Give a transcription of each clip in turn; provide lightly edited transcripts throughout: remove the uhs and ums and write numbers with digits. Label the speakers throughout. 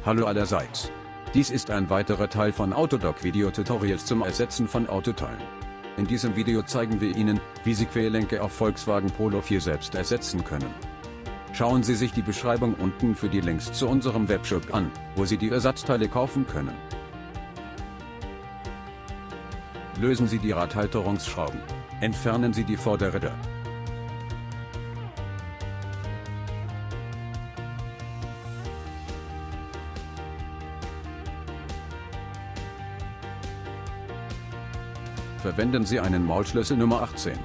Speaker 1: Hallo allerseits. Dies ist ein weiterer Teil von Autodoc-Video-Tutorials zum Ersetzen von Autoteilen. In diesem Video zeigen wir Ihnen, wie Sie Querlenker auf Volkswagen Polo 4 selbst ersetzen können. Schauen Sie sich die Beschreibung unten für die Links zu unserem Webshop an, wo Sie die Ersatzteile kaufen können. Lösen Sie die Radhalterungsschrauben. Entfernen Sie die Vorderräder. Verwenden Sie einen Maulschlüssel Nummer 18.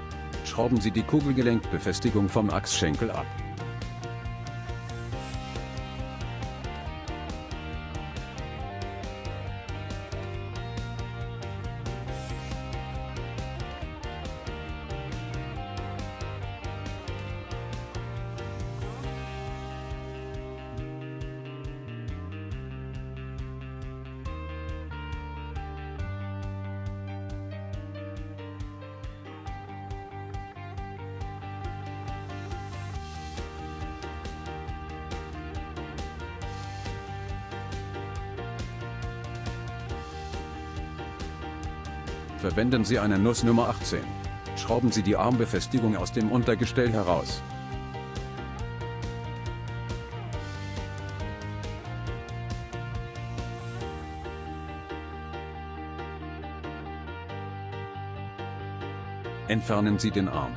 Speaker 1: Schrauben Sie die Kugelgelenkbefestigung vom Achsschenkel ab. Verwenden Sie eine Nuss Nummer 18. Schrauben Sie die Armbefestigung aus dem Untergestell heraus. Entfernen Sie den Arm.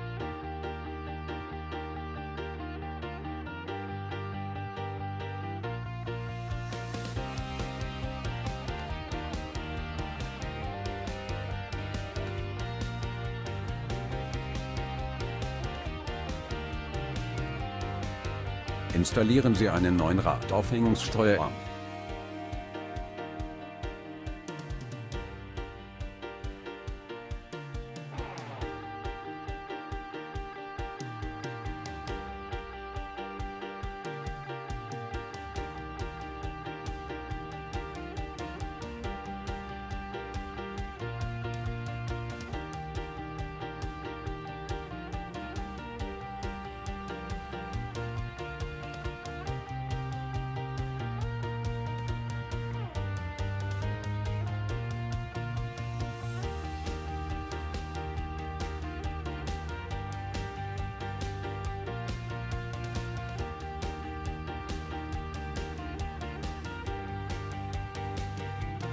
Speaker 1: Installieren Sie einen neuen Radaufhängungssteuerarm.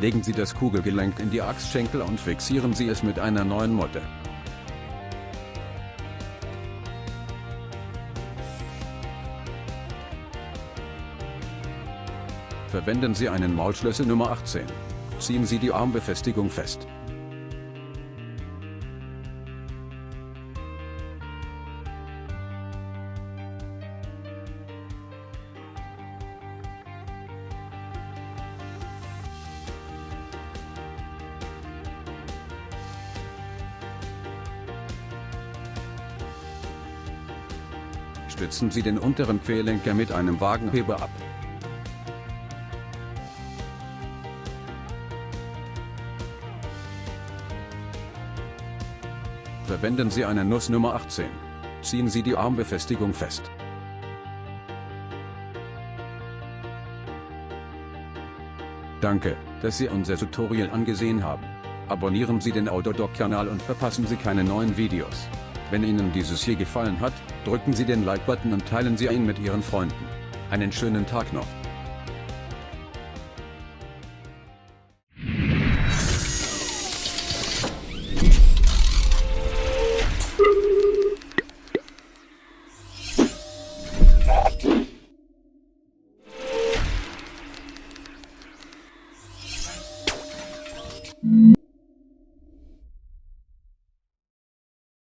Speaker 1: Legen Sie das Kugelgelenk in die Achsschenkel und fixieren Sie es mit einer neuen Motte. Verwenden Sie einen Maulschlüssel Nummer 18. Ziehen Sie die Armbefestigung fest. Stützen Sie den unteren Querlenker mit einem Wagenheber ab. Verwenden Sie eine Nuss Nummer 18. Ziehen Sie die Armbefestigung fest. Danke, dass Sie unser Tutorial angesehen haben. Abonnieren Sie den Autodoc-Kanal und verpassen Sie keine neuen Videos. Wenn Ihnen dieses hier gefallen hat, drücken Sie den Like-Button und teilen Sie ihn mit Ihren Freunden. Einen schönen Tag noch.